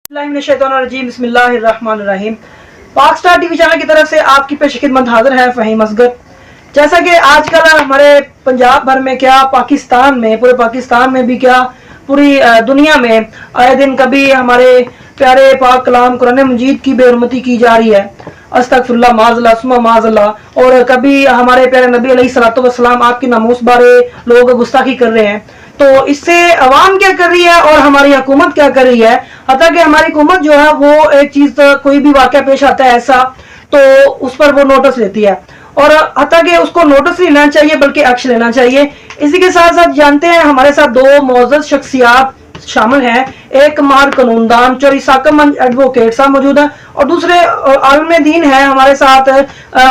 बिस्मिल्लाहिर्रहमानिर्रहीम। पाक star TV channel की तरफ से आपकी पेश खिदमत हाजिर है फ़हीम असगर। जैसा कि आजकल हमारे पंजाब भर में क्या, पाकिस्तान में, पूरे पाकिस्तान में भी क्या, पूरी दुनिया में आए दिन कभी हमारे प्यारे पाक कलाम कुरान मजीद की बेहरमती की जा रही है, अस्तगफिरुल्लाह माज़ल्लाह सुम्मा माज़ल्लाह। और कभी हमारे प्यारे नबी अलैहिस्सलातु वस्सलाम आपकी नामूस बारे लोग गुस्ताखी कर रहे हैं। तो इससे अवाम क्या कर रही है और हमारी हुकूमत क्या कर रही है। हता कि हमारी हुकूमत जो है वो एक चीज, कोई भी वाक़या पेश आता है ऐसा, तो उस पर वो नोटिस लेती है, और हता कि उसको नोटिस नहीं लेना चाहिए बल्कि एक्शन लेना चाहिए। इसी के साथ साथ जानते हैं हमारे साथ दो मोअज़्ज़ज़ शख्सियात शामिल हैं। एक मार कानूनदान चौरी साकमंद एडवोकेट साहब मौजूद हैं, और दूसरे आलिम दीन है हमारे साथ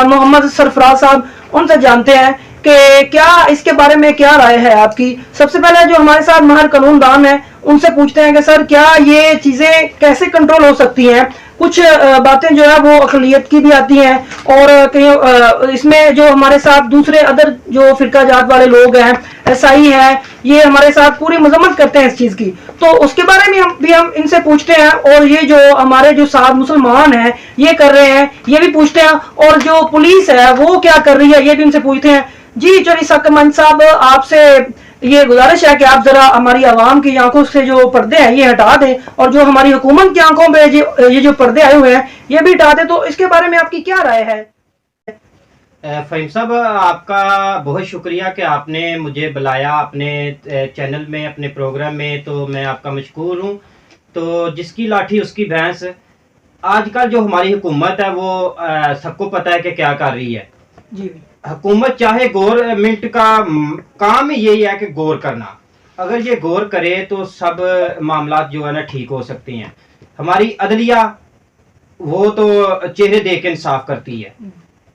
मोहम्मद सरफराज साहब। उनसे जानते हैं कि क्या इसके बारे में क्या राय है आपकी। सबसे पहले जो हमारे साथ माहिर कानूनदान है उनसे पूछते हैं कि सर क्या ये चीजें कैसे कंट्रोल हो सकती हैं। कुछ बातें जो है वो अक़लियत की भी आती हैं, और कहीं इसमें जो हमारे साथ दूसरे अदर जो फिरका जात वाले लोग हैं, ईसाई हैं, ये हमारे साथ पूरी मजम्मत करते हैं इस चीज की। तो उसके बारे में हम इनसे पूछते हैं, और ये जो हमारे जो साथ मुसलमान हैं ये कर रहे हैं ये भी पूछते हैं, और जो पुलिस है वो क्या कर रही है ये भी इनसे पूछते हैं। जी चौरी साकमंद साहब, आपसे ये गुजारिश है कि आप जरा हमारी आवाम की आंखों से जो पर्दे हैं ये हटा दें, और जो हमारी हुकूमत की आंखों में ये जो पर्दे आए हुए हैं ये भी हटा दें। तो इसके बारे में आपकी क्या राय है। फ़हीम साहब, आपका बहुत शुक्रिया कि आपने मुझे बुलाया अपने चैनल में, अपने प्रोग्राम में, तो मैं आपका मशकूर हूँ। तो जिसकी लाठी उसकी भैंस। आजकल जो हमारी हुकूमत है वो सबको पता है कि क्या कर रही है। जी, हुकूमत चाहे, गवर्नमेंट का काम ही यही है कि गौर करना। अगर ये गौर करे तो सब मामला जो है ना ठीक हो सकते हैं। हमारी अदलिया वो तो चेहरे देख के इंसाफ करती है,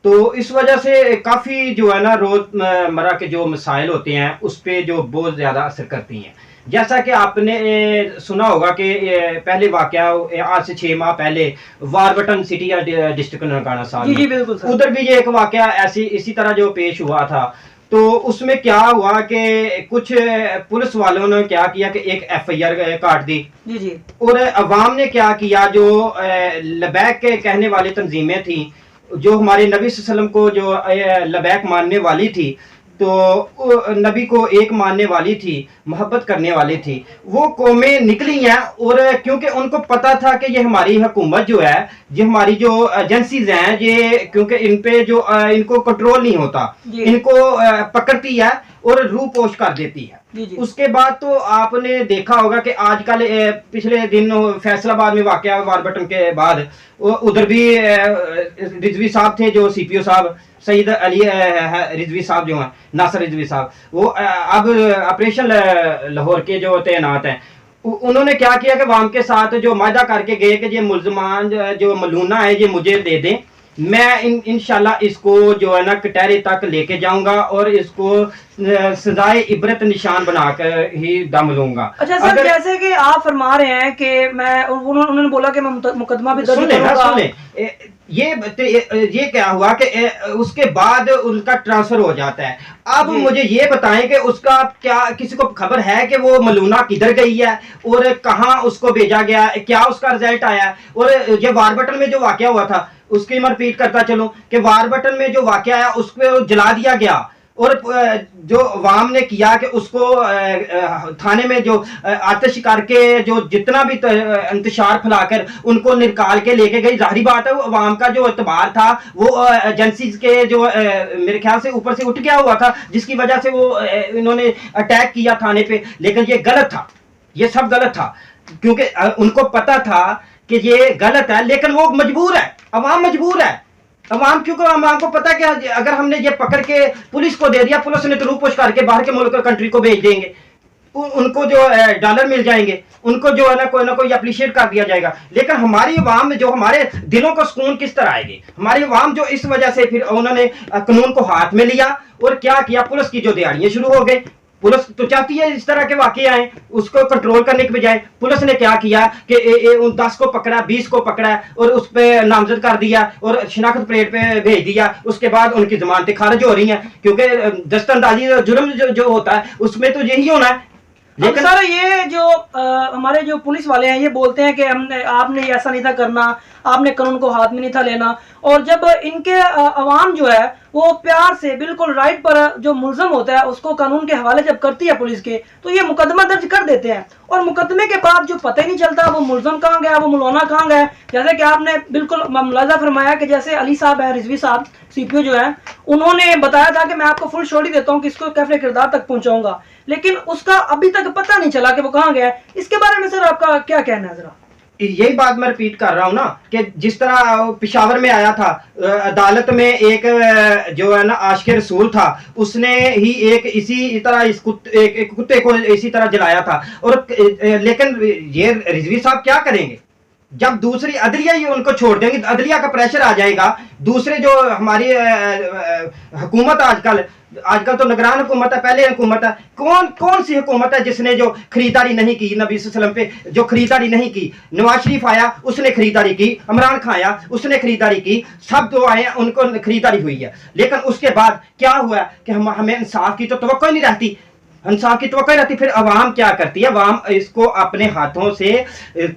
तो इस वजह से काफ़ी जो है ना रोज़मर्रा के जो मसाइल होते हैं उस पर जो बहुत ज़्यादा असर करती हैं। जैसा कि आपने सुना होगा कि पहले वाक़या आज से 6 माह पहले वारबटन सिटी या डिस्ट्रिक्ट ननकाना साहब जी, जी बिल्कुल सर। उधर भी ये एक वाक़या इसी तरह जो पेश हुआ था। तो उसमें क्या हुआ कि कुछ पुलिस वालों ने क्या किया कि एक FIR काट दी। जी जी। और अवाम ने क्या किया, जो लबैक के कहने वाली तंजीमें थी, जो हमारे नबी सल्लल्लाहु अलैहि वसल्लम को जो लबैक मानने वाली थी, तो नबी को एक मानने वाली थी, मोहब्बत करने वाली थी, वो कौमें निकली हैं। और क्योंकि उनको पता था कि ये हमारी हुकूमत जो है, ये हमारी जो एजेंसीज हैं, ये क्योंकि इन पे जो इनको कंट्रोल नहीं होता, इनको पकड़ती है और रूह पोश कर देती है। उसके बाद तो आपने देखा होगा कि आजकल पिछले दिन फैसलाबाद में वाकया वारबटन के बाद उधर भी रिजवी साहब थे, जो CPO साहब सईद अली रिजवी साहब जो हैं, नासर रिजवी साहब, वो अब ऑपरेशन लाहौर के जो तैनात हैं। उन्होंने क्या किया कि वाम के साथ जो वायदा करके गए कि ये मुल्जमान जो मलूना है ये मुझे दे दें, मैं इंशाल्लाह इसको जो है ना कटहरे तक लेके जाऊंगा और इसको सजाए इबरत निशान बनाकर ही दम लूंगा। अच्छा सर, जैसे कि आप फरमा रहे हैं कि मैं, उन्होंने बोला कि मैं मुकदमा भी दर्ज करूंगा। ये क्या हुआ कि उसके बाद उनका ट्रांसफर हो जाता है। अब मुझे ये बताएं कि उसका क्या किसी को खबर है कि वो मलूना किधर गई है और कहां उसको भेजा गया, क्या उसका रिजल्ट आया। और ये वारबटन में जो वाकया हुआ था उसकी मैं रिपीट करता चलूं कि वारबटन में जो वाकया आया उसको जला दिया गया, और जो वाम ने किया कि उसको थाने में जो आतिश करके जो जितना भी इंतशार फैलाकर उनको निकाल के लेके गई। जाहिर बात है वो वाम का जो एतबार था वो एजेंसीज के जो मेरे ख्याल से ऊपर से उठ गया हुआ था, जिसकी वजह से वो इन्होंने अटैक किया थाने पे। लेकिन ये गलत था, ये सब गलत था, क्योंकि उनको पता था कि ये गलत है, लेकिन वो मजबूर है, अवाम मजबूर है। अवाम क्योंकि अवाम को पता है कि अगर हमने ये पकड़ के पुलिस को दे दिया, पुलिस ने तो रूपोश करके बाहर के मुल्क कंट्री को भेज देंगे, उनको जो डॉलर मिल जाएंगे, उनको जो है ना कोई अप्रिशिएट कर दिया जाएगा। लेकिन हमारी अवाम में जो हमारे दिलों को सुकून किस तरह आएगी। हमारी अवाम जो इस वजह से फिर उन्होंने कानून को हाथ में लिया और क्या किया, पुलिस की जो दिहाड़ियां शुरू हो गई। पुलिस तो चाहती है इस तरह के वाकये आए, उसको कंट्रोल करने के बजाय पुलिस ने क्या किया कि 10 को पकड़ा, 20 को पकड़ा और उस पर नामजद कर दिया और शिनाख्त परेड पे भेज दिया। उसके बाद उनकी जमानतें खारिज हो रही हैं, क्योंकि दस्तंदाजी जुर्म जो होता है उसमें तो यही होना है। लेकिन सर ये जो हमारे जो पुलिस वाले हैं ये बोलते हैं कि हमने आपने ऐसा नहीं था करना, आपने कानून को हाथ में नहीं था लेना, और जब इनके अवाम जो है वो प्यार से बिल्कुल राइट पर जो मुलजम होता है उसको कानून के हवाले जब करती है पुलिस के, तो ये मुकदमा दर्ज कर देते हैं, और मुकदमे के बाद जो पता ही नहीं चलता वो मुलजम कहाँ गया, वो मुलौना कहाँ गया। जैसे कि आपने बिल्कुल मुलाजा फरमाया कि जैसे अली साहब है, रिजवी साहब सीपीओ जो है, उन्होंने बताया था कि मैं आपको फुल श्योरिटी देता हूँ कि इसको कैफे किरदार तक पहुंचाऊंगा, लेकिन उसका अभी तक पता नहीं चला कि वो कहाँ गया है। इसके बारे में सर आपका क्या कहना है जरा? यही बात मैं रिपीट कर रहा हूँ ना कि जिस तरह पिशावर में आया था, अदालत में एक जो है ना आशिक रसूल था, उसने ही एक इसी तरह इस एक कुत्ते को इसी तरह जलाया था। और लेकिन ये रिजवी साहब क्या करेंगे जब दूसरी अदलिया ही उनको छोड़ देंगे, अदलिया का प्रेशर आ जाएगा। दूसरे जो हमारी हुकूमत आजकल तो निगरान हुकूमत है, पहले हुकूमत है, कौन सी हुकूमत है जिसने जो खरीदारी नहीं की नबी सल्लल्लाहु अलैहि वसल्लम पे, जो खरीदारी नहीं की। नवाज शरीफ आया उसने खरीदारी की, इमरान खान आया उसने खरीदारी की, सब जो आए उनको खरीदारी हुई है। लेकिन उसके बाद क्या हुआ कि हमें इंसाफ की तो तवक्को ही नहीं रहती, इंसाफ की तवक्को रहती। फिर अवाम क्या करती है, अवाम इसको अपने हाथों से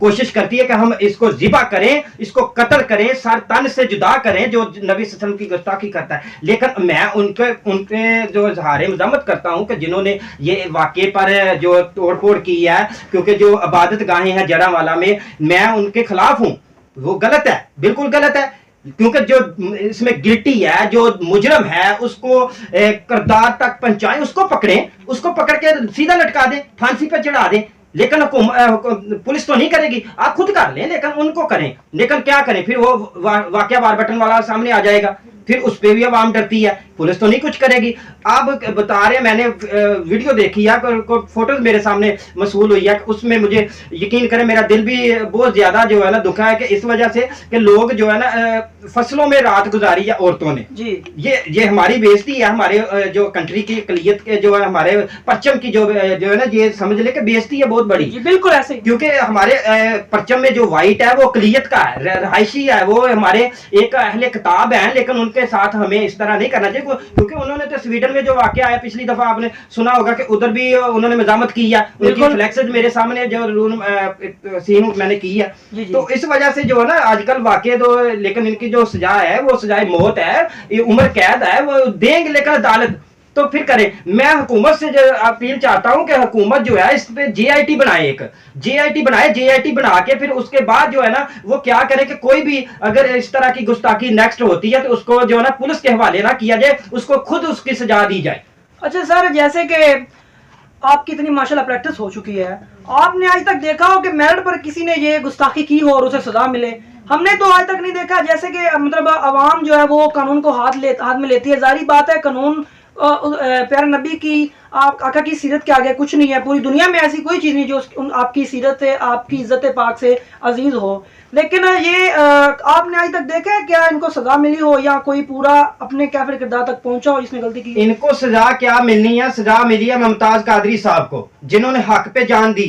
कोशिश करती है कि हम इसको ज़िबा करें, इसको कत्ल करें, सर तन से जुदा करें जो नबी सल्लल्लाहु अलैहि वसल्लम की गुस्ताखी करता है। लेकिन मैं उनके जो इज़हार मज़म्मत करता हूं कि जिन्होंने ये वाक़े पर जो तोड़ फोड़ की है, क्योंकि जो इबादत गाहें हैं जरावाला में, मैं उनके खिलाफ हूं, वो गलत है, बिल्कुल गलत है। क्योंकि जो इसमें गिल्टी है, जो मुजरम है, उसको करदार तक पहुंचाएं, उसको पकड़ें, उसको पकड़ के सीधा लटका दें, फांसी पे चढ़ा दें। लेकिन पुलिस तो नहीं करेगी, आप खुद कर लें, लेकिन उनको करें। लेकिन क्या करें, फिर वो वाकया वार बटन वाला सामने आ जाएगा, फिर उस पर भी आवाम डरती है, पुलिस तो नहीं कुछ करेगी। आप बता रहे हैं, मैंने वीडियो देखी है, फोटोज मेरे सामने मसूल हुई है, उसमें मुझे यकीन करें मेरा दिल भी बहुत ज्यादा जो है ना दुखा है कि इस वजह से कि लोग जो है ना फसलों में रात गुजारी है औरतों ने जी। ये हमारी बेइज्जती है, हमारे जो कंट्री की अकलियत के जो है, हमारे परचम की जो है ना, ये समझ ले कि बेइज्जती है बहुत बड़ी। बिल्कुल ऐसे, क्योंकि हमारे परचम में जो व्हाइट है वो अकलियत का है, रहायशी है, वो हमारे एक अहले किताब है, लेकिन उनके साथ हमें इस तरह नहीं करना चाहिए। क्योंकि उन्होंने तो स्वीडन में जो वाकया आया पिछली दफा आपने सुना होगा कि उधर भी उन्होंने मजामत की है, उनकी फ्लेक्सेज मेरे सामने जो सीन मैंने की है। तो इस वजह से जो है ना आजकल वाकये तो, लेकिन इनकी जो सजा है वो सजाए मौत है, ये उम्र कैद है, वो देंगे लेकिन अदालत तो फिर करें। मैं हुकूमत से जो अपील चाहता हूं कि हुकूमत जो है इस पे JIT बनाए, एक JIT बनाए, JIT बना के फिर उसके बाद जो है ना वो क्या करे कि कोई भी अगर इस तरह की गुस्ताखी नेक्स्ट होती है तो उसको जो है ना पुलिस के हवाले ना किया जाए, उसको खुद उसकी सजा दी जाए। अच्छा सर, जैसे कि आपकी इतनी माशाल्लाह प्रैक्टिस हो चुकी है, आपने आज तक देखा हो कि मेरिट पर किसी ने ये गुस्ताखी की हो और उसे सजा मिले? हमने तो आज तक नहीं देखा। जैसे कि मतलब अवाम जो है वो कानून को हाथ में लेती है, जारी बात है कानून प्यारे नबी की आका की सीरत के आगे कुछ नहीं है। पूरी दुनिया में ऐसी कोई चीज़ नहीं जो आपकी सीरत से, आपकी इज्जत पाक से अजीज हो। लेकिन ये आपने आज तक देखा है क्या इनको सजा मिली हो या कोई पूरा अपने कैफिर किरदार तक पहुंचा हो जिसने गलती की? इनको सजा क्या मिलनी है, सजा मिली है मुमताज कादरी साहब को, जिन्होंने हक पे जान दी,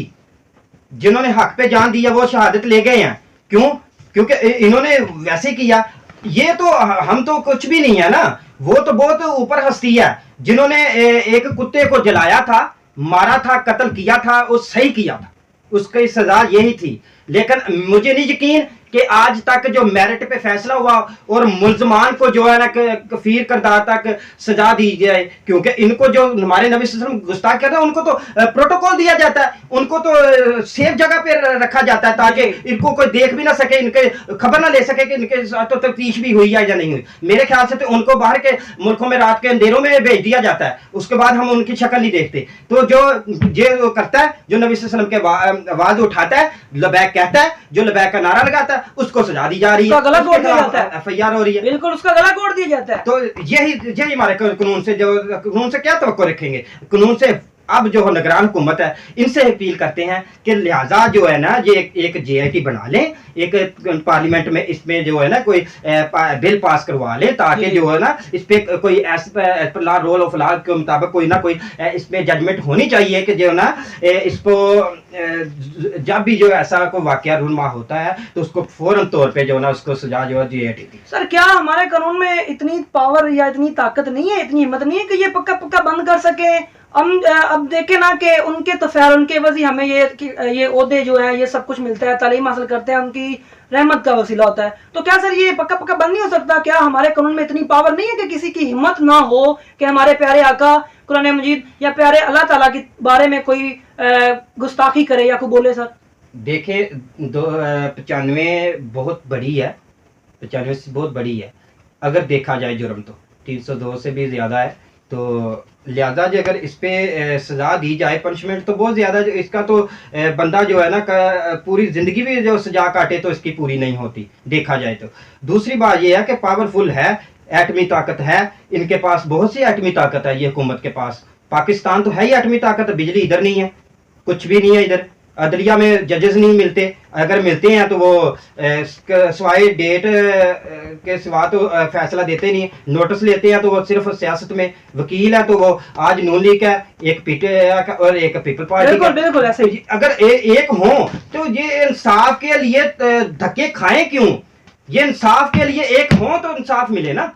जिन्होंने हक पे जान दी है वो शहादत ले गए हैं। क्यों? क्योंकि इन्होंने वैसे किया। ये तो हम तो कुछ भी नहीं है ना, वो तो बहुत ऊपर हस्ती है जिन्होंने एक कुत्ते को जलाया था, मारा था, कत्ल किया था, वो सही किया था, उसकी सजा यही थी। लेकिन मुझे नहीं यकीन कि आज तक जो मेरिट पे फैसला हुआ और मुल्जमान को जो है ना कफीर करदार तक सजा दी जाए। क्योंकि इनको जो हमारे नबी सल्लल्लाहु अलैहि वसल्लम गुस्ताख करते हैं उनको तो प्रोटोकॉल दिया जाता है, उनको तो सेफ जगह पे रखा जाता है ताकि इनको कोई देख भी ना सके, इनके खबर ना ले सके कि इनके साथ तो तफ्तीश भी हुई है या नहीं हुई। मेरे ख्याल से तो उनको बाहर के मुल्कों में रात के अंधेरों में भेज दिया जाता है, उसके बाद हम उनकी शक्ल नहीं देखते। तो जो ये करता है, जो नबी सल्लल्लाहु अलैहि वसल्लम के आवाज उठाता है, लबैक कहता है, जो लबैक का नारा लगाता है, उसको सजा दी जा रही है, गला तोड़ दिया जाता है, FIR हो रही है, बिल्कुल उसका गला तोड़ दिया जाता है। तो यही हमारे कानून से, जो कानून से क्या तवक्को रखेंगे, कानून से अब जो निगरान हुकूमत है इनसे अपील करते हैं कि लिहाजा जो है ना ये एक JIT बना लें, एक पार्लियामेंट में इसमें जो है ना कोई बिल पास करवा लें ताकि जो है ना इस पे कोई लॉ रोल ऑफ लॉ के मुताबिक कोई ना कोई इसमें जजमेंट होनी चाहिए कि जो है ना इसको जब भी जो ऐसा कोई वाकया रूनमा होता है तो उसको फौरन तौर पे जो है ना उसको सजा जो है JIT दी। सर क्या हमारे कानून में इतनी पावर या इतनी ताकत नहीं है, इतनी हिम्मत नहीं है कि ये पक्का बंद कर सके? हम अब देखें ना कि उनके तफैल उनके वजी हमें ये ओहदे जो है ये सब कुछ मिलता है, तालीम हासिल करते हैं, उनकी रहमत का वसीला होता है। तो क्या सर ये पक्का पक्का बंद नहीं हो सकता? क्या हमारे कानून में इतनी पावर नहीं है कि किसी की हिम्मत ना हो कि हमारे प्यारे आका कुरान मजीद या प्यारे अल्लाह ताला के बारे में कोई गुस्ताखी करे या कोई बोले? सर देखे 95 बहुत बड़ी है, 95 से बहुत बड़ी है अगर देखा जाए जुर्म तो 302 से भी ज़्यादा है। तो लिहाजा जो अगर इस पे सज़ा दी जाए, पनिशमेंट तो बहुत ज़्यादा, इसका तो बंदा जो है ना पूरी ज़िंदगी भी जो सज़ा काटे तो इसकी पूरी नहीं होती देखा जाए तो। दूसरी बात ये है कि पावरफुल है, एटमी ताकत है, इनके पास बहुत सी एटमी ताकत है ये हुकूमत के पास। पाकिस्तान तो है ही एटमी ताकत, बिजली इधर नहीं है, कुछ भी नहीं है इधर, अदलिया में जजेस नहीं मिलते, अगर मिलते हैं तो वो सवाए डेट के सिवा तो फैसला देते नहीं, नोटिस लेते हैं तो वो सिर्फ सियासत में वकील है, तो वो आज नून लीग है, एक पीटीआई का और एक पीपल पार्टी का। बिल्कुल ऐसे ही अगर एक हो तो ये इंसाफ के लिए धक्के खाएं क्यों? ये इंसाफ के लिए एक हो तो इंसाफ मिले ना,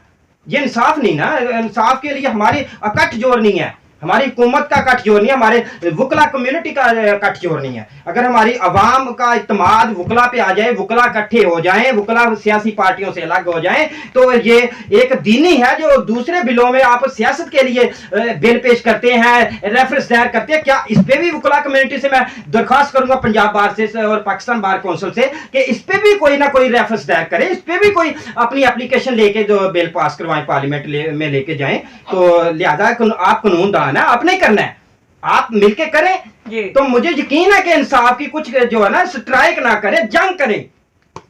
ये इंसाफ नहीं ना। इंसाफ के लिए हमारी अकट जोड़ नहीं है, हमारी हुकूमत का कट जोर नहीं है, हमारे वुकला कम्युनिटी का कट जोर नहीं है। अगर हमारी अवाम का इत्माद वुकला पे आ जाए, वुकला इकट्ठे हो जाएं, वुकला सियासी पार्टियों से अलग हो जाएं, तो ये एक दीनी है जो दूसरे बिलों में आप सियासत के लिए बिल पेश करते हैं, रेफरेंस दायर करते हैं। क्या इस पे भी वुकला कम्युनिटी से मैं दरख्वास्त करूंगा पंजाब बार से और पाकिस्तान बार काउंसिल से कि इस पे भी कोई ना कोई रेफरेंस दायर करे, इस पे भी कोई अपनी एप्लीकेशन लेके जो बिल पास करवाएं, पार्लियामेंट में लेके जाएं। तो लिहाजा आप कानून ना आप नहीं करना है, आप मिलके करें तो मुझे यकीन है कि इंसाफ की कुछ जो है ना स्ट्राइक ना करें, जंग करें।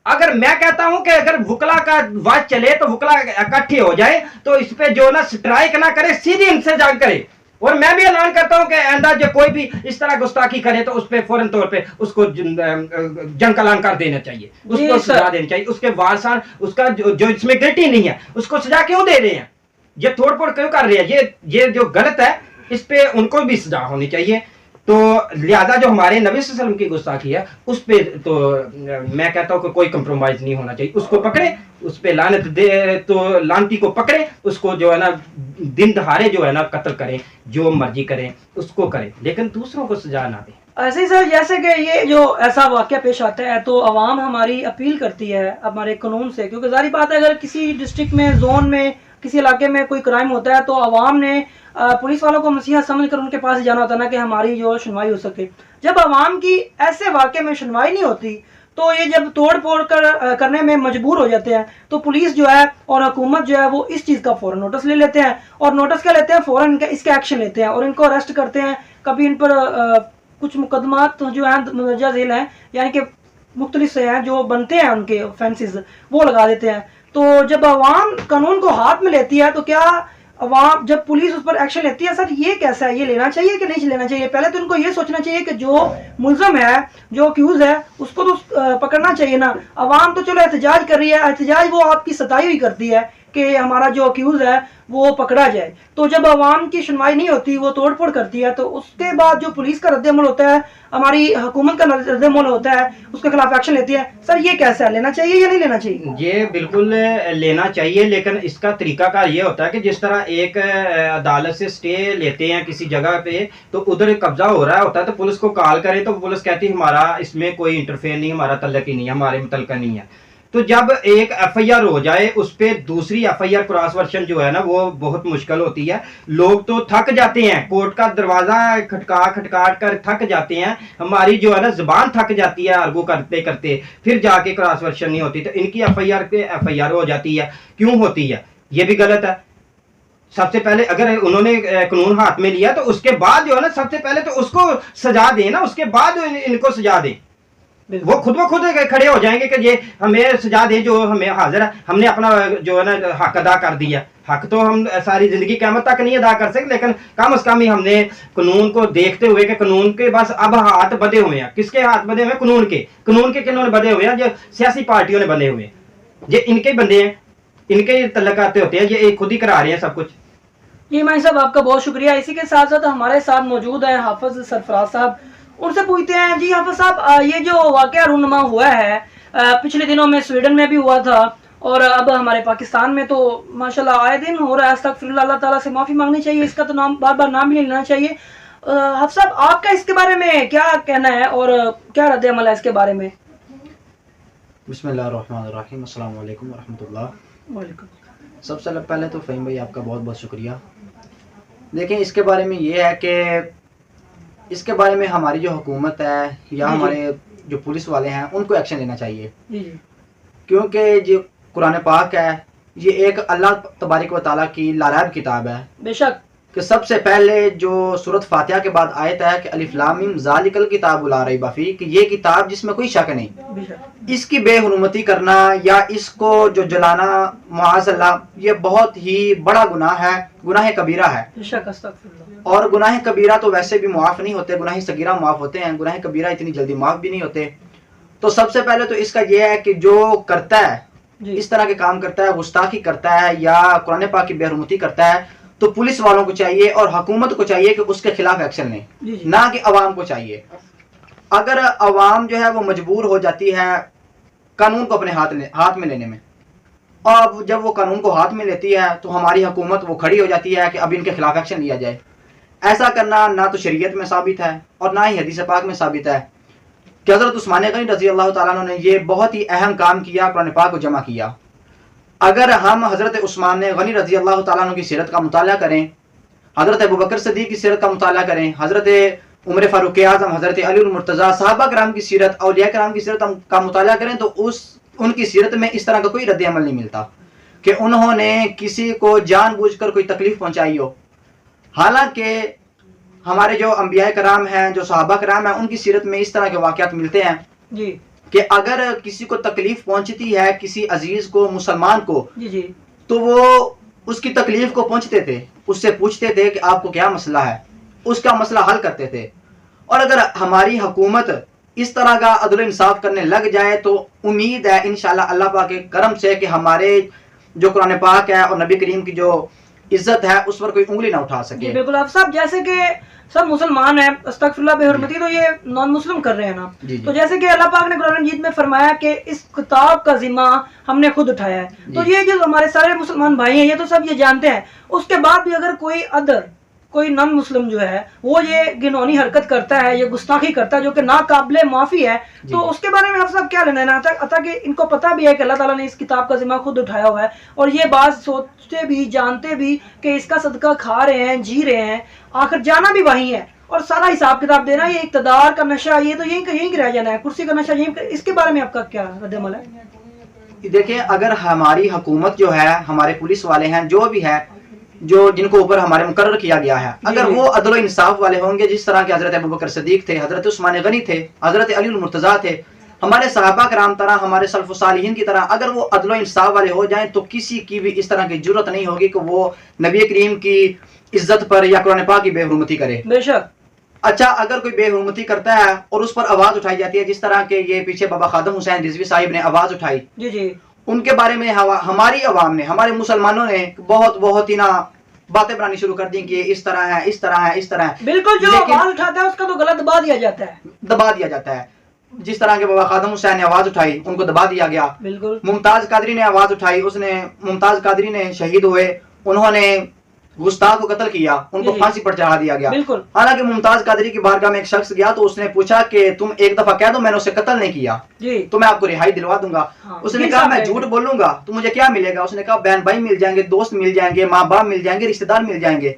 अगर मैं कहता हूं कि अगर वुकला का वाच चले तो वुकला इकट्ठे हो जाए, तो इस पे जो ना स्ट्राइक ना करे, सीधी इनसे जंग करे। और मैं भी ऐलान करता हूं कि आइंदा जो कोई भी इस तरह गुस्ताखी करे तो उस पर फौरन तौर पे उसको जंग का ऐलान कर देना चाहिए, उसको सजा देनी चाहिए। उसके वारसान उसका जो इसमें गिल्टी नहीं है उसको सजा क्यों दे रहे हैं, ये तोड़ फोड़ क्यों कर रहे हैं? ये जो गलत है इस पे उनको भी सजा होनी चाहिए। तो लिहाजा जो हमारे नबी सल्लल्लाहु अलैहि वसल्लम की गुस्ताखी है उस पे तो मैं कहता हूं कि कोई कंप्रोमाइज नहीं होना चाहिए। उसको पकड़े, उस पे लानत दे, तो लानती को पकड़े, उसको जो है ना दिन दहाड़े जो है ना कत्ल करें, जो मर्जी करें उसको करें, लेकिन दूसरों को सजा ना दें। ऐसे ही सर जैसे कि ये जो ऐसा वाकया पेश आता है तो आवाम हमारी अपील करती है हमारे कानून से, क्योंकि जारी बात है अगर किसी डिस्ट्रिक्ट में, जोन में, किसी इलाके में कोई क्राइम होता है तो आवाम ने पुलिस वालों को मसीहा समझकर उनके पास ही जाना होता है ना कि हमारी जो सुनवाई हो सके। जब आवाम की ऐसे वाकये में सुनवाई नहीं होती तो ये जब तोड़ फोड़ करने में मजबूर हो जाते हैं तो पुलिस जो है और हुकूमत जो है वो इस चीज़ का फ़ौरन नोटिस ले लेते हैं, और नोटिस क्या लेते हैं, फ़ौरन इसके एक्शन लेते हैं और इनको अरेस्ट करते हैं। कभी इन पर कुछ मुकदमात जो हैं मदरजा झेल हैं, यानी कि मुख्तलिफ से हैं जो बनते हैं उनके ऑफेंसेस, वो लगा देते हैं। तो जब आवाम कानून को हाथ में लेती है तो क्या अवाम जब पुलिस उस पर एक्शन लेती है, सर ये कैसा है, ये लेना चाहिए कि नहीं लेना चाहिए? पहले तो उनको ये सोचना चाहिए कि जो मुल्ज़म है, जो अक्यूज है, उसको तो पकड़ना चाहिए ना। अवाम तो चलो एहतजाज कर रही है, एहतजाज वो आपकी सताई हुई करती है कि हमारा जो अक्यूज है वो पकड़ा जाए। तो जब अवाम की सुनवाई नहीं होती, वो तोड़ फोड़ करती है, तो उसके बाद जो पुलिस का रद्द-ए-अमल होता है, हमारी हुकूमत का रद्द-ए-अमल होता है, उसके खिलाफ एक्शन लेती है। सर ये कैसा है, लेना चाहिए या नहीं लेना चाहिए? ये बिल्कुल लेना चाहिए, लेकिन इसका तरीकाकार ये होता है कि जिस तरह एक अदालत से स्टे लेते हैं किसी जगह पे, तो उधर कब्जा हो रहा होता है तो पुलिस को कॉल करें तो पुलिस कहती है हमारा इसमें कोई इंटरफेयर नहीं, हमारा तल्लक ही नहीं है, हमारे मुतल्लका नहीं है। तो जब एक एफआईआर हो जाए उस पर दूसरी एफआईआर क्रॉस वर्शन जो है ना वो बहुत मुश्किल होती है। लोग तो थक जाते हैं, कोर्ट का दरवाजा खटखटाट कर थक जाते हैं, हमारी जो है ना जुबान थक जाती है आर्गू करते करते, फिर जाके क्रॉस वर्शन नहीं होती, तो इनकी एफआईआर हो जाती है। क्यों होती है? ये भी गलत है। सबसे पहले अगर उन्होंने कानून हाथ में लिया तो उसके बाद जो है ना सबसे पहले तो उसको सजा दें ना, उसके बाद इनको सजा दें। वो खुद ब खुद खड़े हो जाएंगे कि ये हमें सजा दे, जो हमें हाजिर है, हमने अपना जो है ना हक अदा कर दिया। हक तो हम सारी जिंदगी क़यामत तक नहीं अदा कर सकते, लेकिन कम से कम ही हमने कानून को देखते हुए कि कानून के बस अब हाथ बंधे हुए हैं। किसके हाथ बंधे हुए हैं? कानून के किन्होंने बंधे हुए हैं? जो सियासी पार्टियों ने बंधे हुए हैं, ये इनके बंधे हैं, इनके तल्लकाते होते हैं, ये खुद ही करा रहे हैं सब कुछ। जी माई साहब आपका बहुत शुक्रिया। इसी के साथ साथ हमारे साथ मौजूद है हाफिज सरफराज साहब, उनसे पूछते हैं। जी हाफिज साहब, ये जो वाकया रूनुमा हुआ है पिछले दिनों में स्वीडन में भी हुआ था और अब हमारे पाकिस्तान में तो माशाल्लाह आए दिन हो रहा है। अस्तगफिरुल्लाह, अल्लाह ताला से माफ़ी मांगनी चाहिए, इसका तो नाम बार बार नाम भी नहीं लेना चाहिए। हफ्स साहब, आपका इसके बारे में क्या कहना है और क्या रद्द अमल है इसके बारे में? बिस्मिल्लाहिर्रहमानिर्रहीम, अस्सलाम वालेकुम वरहमतुल्लाह। सबसे पहले तो फ़हीम भाई आपका बहुत बहुत शुक्रिया। देखिए, इसके बारे में ये है कि इसके बारे में हमारी जो हुकूमत है या हमारे जो पुलिस वाले हैं उनको एक्शन लेना चाहिए, क्योंकि जो कुरान पाक है ये एक अल्लाह तबारक व तआला की लारैब किताब है। बेशक कि सबसे पहले जो सूरत फातिहा के बाद आयत है कि अलिफ लाम मीम ज़ालिकल किताबु ला रैब फीह, कि ये किताब जिसमें कोई शक नहीं, इसकी बेहुरमती करना या इसको जो जलाना मुआज़ल्लाह, ये बहुत ही बड़ा गुनाह है, गुनाह कबीरा है। और गुनाह कबीरा तो वैसे भी मुआफ़ नहीं होते, गुनाह सगीरा मुआफ़ होते हैं, गुनाह कबीरा इतनी जल्दी मुआफ़ भी नहीं होते। तो सबसे पहले तो इसका यह है कि जो करता है, इस तरह के काम करता है, गुस्ताखी करता है या कुरान पाक की बेहुरमती करता है, तो पुलिस वालों को चाहिए और हुकूमत को चाहिए कि उसके खिलाफ एक्शन लें, ना कि अवाम को चाहिए। अगर अवाम जो है वो मजबूर हो जाती है कानून को अपने हाथ में लेने में, और जब वो कानून को हाथ में लेती है तो हमारी हुकूमत वो खड़ी हो जाती है कि अब इनके खिलाफ एक्शन लिया जाए। ऐसा करना ना तो शरीयत में साबित है और ना ही हदीस पाक में साबित है कि हज़रत उस्मान गनी रज़ी अल्लाह तआला अन्हु ने ये बहुत ही अहम काम किया, कुरान पाक को जमा किया। अगर हम हज़रत उस्मान गनी रज़ी अल्लाह तआला अन्हु की सीरत का मुताला करें, हज़रत अबू बकर सिद्दीक़ की सीरत का मुताला करें, हज़रत उमर फारूक आज़म, हज़रत अली मुर्तज़ा, सहाबा कराम की सीरत, औलिया कराम की सीरत का मुताला करें, तो उनकी सीरत में इस तरह का कोई रद्द अमल नहीं मिलता कि उन्होंने किसी को जानबूझकर कोई तकलीफ पहुंचाई हो। हालांकि हमारे जो अंबिया कराम हैं, जो सहाबा कराम हैं, उनकी सीरत में इस तरह के वाक़यात मिलते हैं जी कि अगर किसी को तकलीफ पहुंचती है, किसी अजीज को, मुसलमान को, जी, तो वो उसकी तकलीफ को पहुंचते थे, उससे पूछते थे कि आपको क्या मसला है, उसका मसला हल करते थे। और अगर हमारी हुकूमत इस तरह का अदल इंसाफ करने लग जाए तो उम्मीद है इंशाल्लाह अल्लाह पाक के करम से कि हमारे जो कुरान पाक है और नबी करीम की जो इज्जत है उस पर कोई उंगली ना उठा सके। बिल्कुल आप साहब, जैसे कि सब मुसलमान हैं, अस्तगफिरुल्लाह बेहुरमती तो ये नॉन मुस्लिम कर रहे हैं ना, तो जैसे कि अल्लाह पाक ने कुरान मजीद में फरमाया कि इस किताब का जिम्मा हमने खुद उठाया है, तो ये जो हमारे सारे मुसलमान भाई हैं ये तो सब ये जानते हैं। उसके बाद भी अगर कोई नॉन मुस्लिम जो है वो ये घिनौनी हरकत करता है, ये गुस्ताखी करता है जो कि नाकाबिले माफ़ी है, तो उसके बारे में आप सब क्या लेना है? अतः कि इनको पता भी है कि अल्लाह ताला ने इस किताब का जिम्मा खुद उठाया हुआ है और ये बात सोचते भी जानते भी कि इसका सदका खा रहे हैं, जी रहे हैं, आखिर जाना भी वहीं है और सारा हिसाब किताब देना, ये इक़्तिदार का नशा, ये तो यहीं रह जाना है, कुर्सी का नशा यहीं। इसके बारे में आपका क्या रद्द-ए-अमल है? देखिए, अगर हमारी हुकूमत जो है, हमारे पुलिस वाले हैं, जो भी है, जो जिनको ऊपर हमारे मुकर्रर किया गया है, अगर वो अदल इंसाफ वाले होंगे, जिस तरह के हज़रत अबू बकर सिद्दीक़ थे, हज़रत उस्मान गनी थे, हज़रत अली मुर्तज़ा थे, हमारे सहाबा कराम तरह, हमारे सल्फ़ सालिहीन की तरह अगर वो अदल इंसाफ वाले हो जाएं तो किसी की भी इस तरह की जुर्रत नहीं होगी कि वो नबी करीम की इज्जत पर या कुरान पाक की बेहुरमती करे। बेशक। अच्छा, अगर कोई बेहुरमती करता है और उस पर आवाज उठाई जाती है, जिस तरह के ये पीछे बाबा खादम हुसैन रिजवी साहिब ने आवाज उठाई, जी जी, उनके बारे में हमारी अवाम ने, हमारे मुसलमानों ने बहुत ही ना बातें बनानी शुरू कर दी कि ये इस तरह है, इस तरह है, इस तरह है। बिल्कुल, जो आवाज उठाता है उसका तो गला दबा दिया जाता है। जिस तरह के बाबा खादम हुसैन ने आवाज उठाई, उनको दबा दिया गया। बिल्कुल। मुमताज कादरी ने आवाज उठाई, मुमताज कादरी ने शहीद हुए, उन्होंने गुस्ताख को कत्ल किया, उनको फांसी पर चढ़ा दिया गया। बिल्कुल। हालांकि मुमताज कादरी की बारगाह में एक शख्स गया तो उसने पूछा कि तुम एक दफा कह दो मैंने उसे कत्ल नहीं किया जी, तो मैं आपको रिहाई दिलवा दूंगा। उसने कहा मैं झूठ बोलूंगा तो मुझे क्या मिलेगा? उसने कहा बहन भाई मिल जाएंगे, दोस्त मिल जाएंगे, माँ बाप मिल जाएंगे, रिश्तेदार मिल जाएंगे।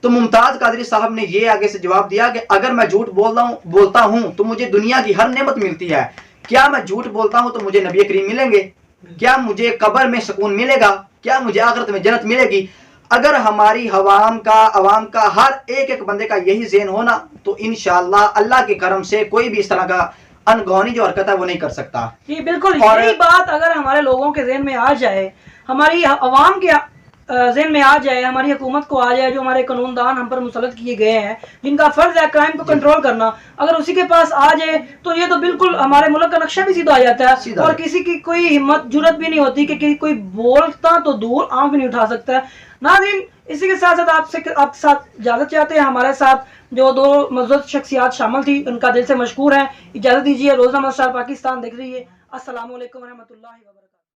तो मुमताज कादरी साहब ने ये आगे से जवाब दिया कि अगर मैं झूठ बोलता हूँ तो मुझे दुनिया की हर नेमत मिलती है, क्या मैं झूठ बोलता हूँ तो मुझे नबी करीम मिलेंगे? क्या मुझे कब्र में सुकून मिलेगा? क्या मुझे आखिरत में जन्नत मिलेगी? अगर हमारी अवाम का हर एक बंदे का यही ज़हन होना तो इंशाअल्लाह अल्लाह के करम से कोई भी इस तरह का अनगौनी जो हरकत है वो नहीं कर सकता। जी बिल्कुल, यही बात अगर हमारे लोगों के ज़हन में आ जाए, हमारी अवाम के ज़हन में आ जाए, हमारी हुकूमत को आ जाए, जो हमारे कानूनदान हम पर मुसल्लत किए गए हैं, जिनका फ़र्ज है क्राइम को कंट्रोल करना, अगर उसी के पास आ जाए तो ये तो बिल्कुल हमारे मुल्क का नक्शा भी सीधा आ जाता है और किसी की कोई हिम्मत जुर्रत भी नहीं होती कि कोई बोलता तो दूर आंख भी नहीं उठा सकता है। नाज़रीन, इसी के साथ साथ आपके साथ इजाज़त चाहते हैं। हमारे साथ जो दो मज़दूर शख्सियात शामिल थी उनका दिल से मशकूर है। इजाज़त दीजिए। रोज़नामा स्टार पाकिस्तान देख रही है। अस्सलामु अलैकुम व रहमतुल्लाहि व बरकातहू।